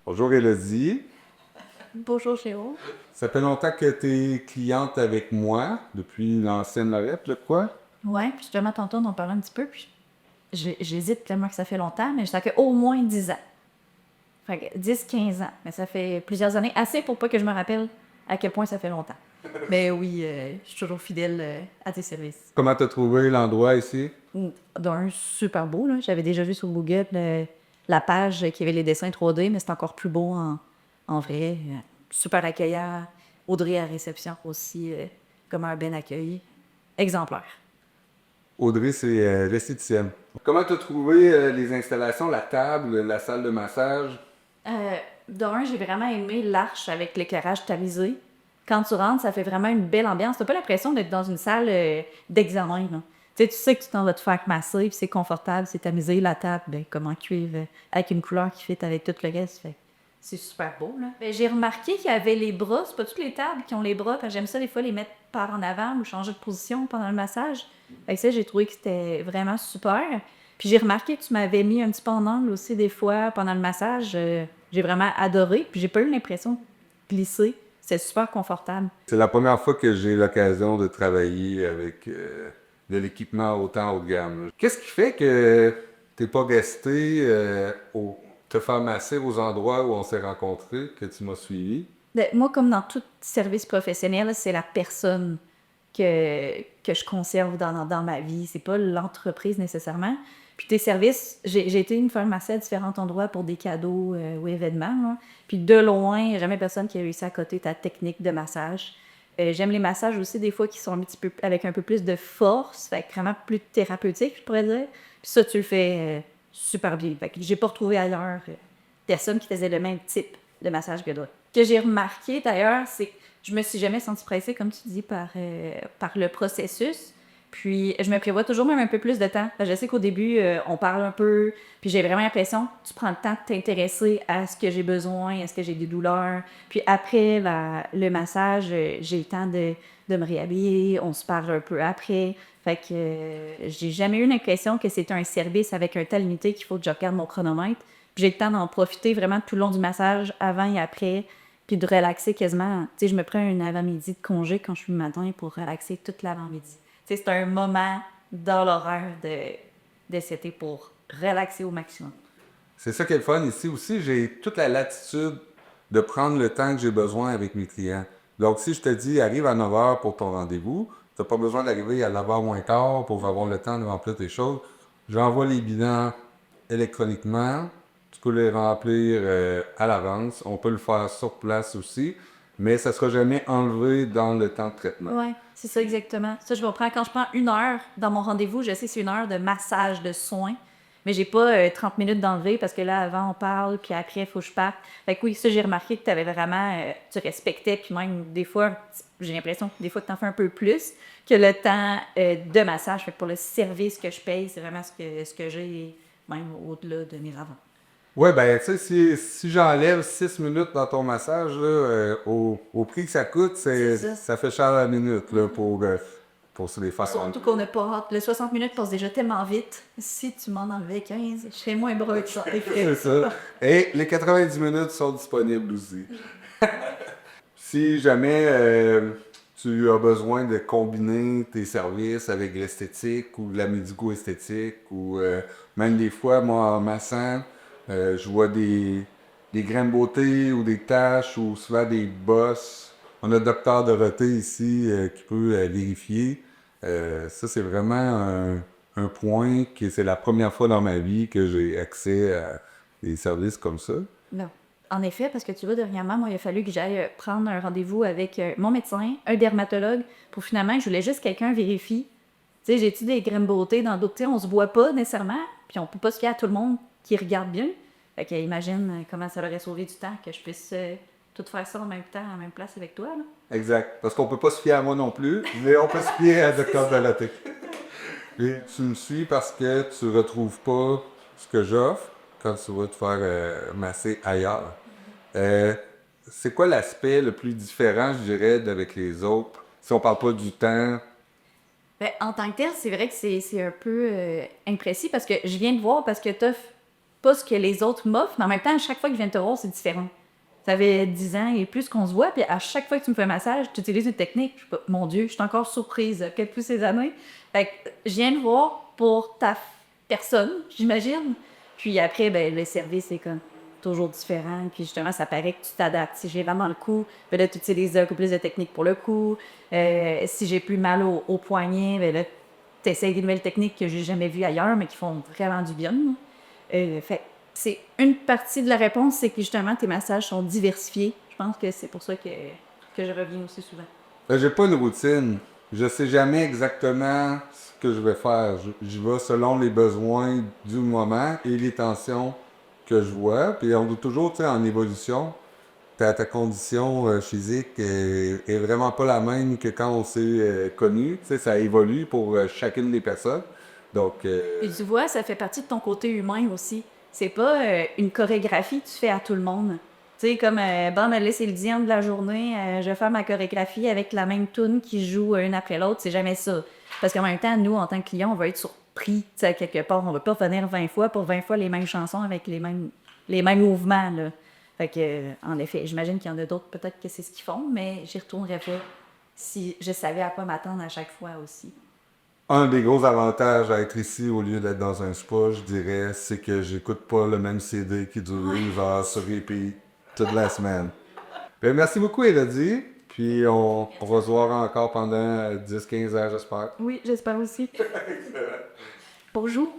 Bonjour Elodie. Bonjour Géo. Ça fait longtemps que tu es cliente avec moi, depuis l'ancienne Lorette, je crois. Ouais, puis justement, tantôt, on en parlait un petit peu, puis j'hésite tellement que ça fait longtemps, mais ça fait au moins 10 ans. Fait que 10-15 ans. Mais ça fait plusieurs années, assez pour pas que je me rappelle à quel point ça fait longtemps. Mais oui, je suis toujours fidèle à tes services. Comment t'as trouvé l'endroit ici? D'un super beau, là. J'avais déjà vu sur Google la page qui avait les dessins 3D, mais c'est encore plus beau en vrai. Super accueillant. Audrey à réception aussi, comme un ben accueil. Exemplaire. Audrey, c'est l'esthéticienne. Comment t'as trouvé les installations, la table, la salle de massage? D'un, j'ai vraiment aimé l'arche avec l'éclairage tamisé. Quand tu rentres, ça fait vraiment une belle ambiance. T'as pas l'impression d'être dans une salle d'examen, là. Tu sais que tu t'en vas te faire masser, puis c'est confortable, c'est tamisé, la table, ben, comme en cuivre, avec une couleur qui fit avec tout le reste. Fait que c'est super beau, là. Ben, j'ai remarqué qu'il y avait les bras, c'est pas toutes les tables qui ont les bras, parce que j'aime ça des fois les mettre par en avant ou changer de position pendant le massage. Fait que ça, j'ai trouvé que c'était vraiment super. Puis j'ai remarqué que tu m'avais mis un petit peu en angle aussi des fois pendant le massage. J'ai vraiment adoré. Puis j'ai pas eu l'impression de glisser. C'est super confortable. C'est la première fois que j'ai l'occasion de travailler avec de l'équipement autant haut de gamme. Qu'est-ce qui fait que t'es pas resté te faire masser aux endroits où on s'est rencontrés, que tu m'as suivi? Ben, moi, comme dans tout service professionnel, c'est la personne que je conserve dans ma vie. C'est pas l'entreprise nécessairement. Puis tes services, j'ai été une fois masser à différents endroits pour des cadeaux ou événements, là. Puis de loin, il y a jamais personne qui a réussi à coter ta technique de massage. J'aime les massages aussi des fois qui sont un petit peu avec un peu plus de force, fait que vraiment plus thérapeutique, je pourrais dire. Puis ça, tu le fais super bien. Fait que j'ai pas retrouvé ailleurs personne qui faisait le même type de massage que toi. Ce que j'ai remarqué d'ailleurs, c'est que je me suis jamais sentie pressée, comme tu dis, par le processus. Puis je me prévois toujours même un peu plus de temps. Parce que je sais qu'au début, on parle un peu, puis j'ai vraiment l'impression que tu prends le temps de t'intéresser à ce que j'ai besoin, à ce que j'ai des douleurs. Puis après le massage, j'ai le temps de me réhabiller, on se parle un peu après. Fait que j'ai jamais eu l'impression que c'était un service avec un temps limité qu'il faut que je regarde mon chronomètre. Puis j'ai le temps d'en profiter vraiment tout le long du massage, avant et après, puis de relaxer quasiment. Tu sais, je me prends un avant-midi de congé quand je suis le matin pour relaxer toute l'avant-midi. Tu sais, c'est un moment dans l'horaire de cet été pour relaxer au maximum. C'est ça qui est le fun ici aussi. J'ai toute la latitude de prendre le temps que j'ai besoin avec mes clients. Donc, si je te dis, arrive à 9 heures pour ton rendez-vous, tu n'as pas besoin d'arriver à 9 h moins quart pour avoir le temps de remplir tes choses. J'envoie les bilans électroniquement. Tu peux les remplir à l'avance. On peut le faire sur place aussi, mais ça ne sera jamais enlevé dans le temps de traitement. Ouais, c'est ça exactement. Ça, je vais prendre quand je prends une heure dans mon rendez-vous, je sais que c'est une heure de massage, de soins, mais j'ai pas 30 minutes d'enlever parce que là, avant, on parle, puis après, il faut que je parte. Fait que oui, ça, j'ai remarqué que tu avais vraiment, tu respectais, puis même des fois, j'ai l'impression que des fois, tu en fais un peu plus que le temps de massage. Fait que pour le service que je paye, c'est vraiment ce que j'ai, même au-delà de mes avant. Ouais, ben, tu sais, si j'enlève 6 minutes dans ton massage, là, au prix que ça coûte, C'est ça. ça fait cher la minute, là, pour se les faire. Surtout qu'on n'a pas hâte. Le 60 minutes passe déjà tellement vite. Si tu m'en enlevais 15, je serais moins brun que ça. C'est ça. Et les 90 minutes sont disponibles aussi. Si jamais tu as besoin de combiner tes services avec l'esthétique ou la médico-esthétique ou même des fois, moi, en massant, je vois des grains de beauté ou des taches ou souvent des bosses. On a le docteur Dorothée ici qui peut vérifier. Ça, c'est vraiment un point que c'est la première fois dans ma vie que j'ai accès à des services comme ça. Non. En effet, parce que tu vois, dernièrement, moi, il a fallu que j'aille prendre un rendez-vous avec mon médecin, un dermatologue, pour finalement, je voulais juste que quelqu'un vérifie. Tu sais, j'ai-tu des graines de beauté dans d'autres. Tu sais, on se voit pas nécessairement, puis on peut pas se fier à tout le monde qui regarde bien. Fait que imagine comment ça leur aurait sauvé du temps que je puisse tout faire ça en même temps, en même place avec toi, là. Exact. Parce qu'on peut pas se fier à moi non plus, mais on peut se fier à Dr. Dalaté. Et tu me suis parce que tu retrouves pas ce que j'offre quand tu vas te faire masser ailleurs. Euh, c'est quoi l'aspect le plus différent, je dirais, d'avec les autres? Si on parle pas du temps. Ben, en tant que tel, c'est vrai que c'est un peu imprécis parce que je viens de voir parce que t'offres pas ce que les autres m'offrent, mais en même temps, à chaque fois que je viens te voir, c'est différent. Ça fait 10 ans et plus qu'on se voit, puis à chaque fois que tu me fais un massage, tu utilises une technique. Je suis pas, mon Dieu, je suis encore surprise après toutes ces années. Fait que je viens te voir pour ta personne, j'imagine. Puis après, ben, le service est comme toujours différent. Puis justement, ça paraît que tu t'adaptes. Si j'ai vraiment le cou, ben là, tu utilises un peu plus de techniques pour le cou. Si j'ai plus mal au poignet, ben là, tu essaies des nouvelles techniques que j'ai jamais vues ailleurs, mais qui font vraiment du bien. Fait c'est une partie de la réponse, c'est que justement, tes massages sont diversifiés. Je pense que c'est pour ça que je reviens aussi souvent. J'ai pas une routine. Je sais jamais exactement ce que je vais faire. J'y vais selon les besoins du moment et les tensions que je vois. Puis on est toujours, tu sais, en évolution. Ta condition physique est vraiment pas la même que quand on s'est connu. Tu sais, ça évolue pour chacune des personnes. Donc, Puis tu vois, ça fait partie de ton côté humain aussi. C'est pas une chorégraphie que tu fais à tout le monde. Tu sais, comme, bon, ben là, c'est le dixième de la journée, je vais faire ma chorégraphie avec la même tune qui joue une après l'autre, c'est jamais ça. Parce qu'en même temps, nous, en tant que clients, on va être surpris, tu sais, à quelque part. On va pas venir 20 fois pour 20 fois les mêmes chansons avec les mêmes mouvements, là. Fait que, en effet, j'imagine qu'il y en a d'autres, peut-être que c'est ce qu'ils font, mais j'y retournerais pas si je savais à quoi m'attendre à chaque fois aussi. un des gros avantages à être ici au lieu d'être dans un spa, je dirais, c'est que j'écoute pas le même CD qui dure une heure sur repeat toute la semaine. Ben, merci beaucoup, Elodie. Puis on va se voir encore pendant 10-15 ans, j'espère. Oui, j'espère aussi. Bonjour.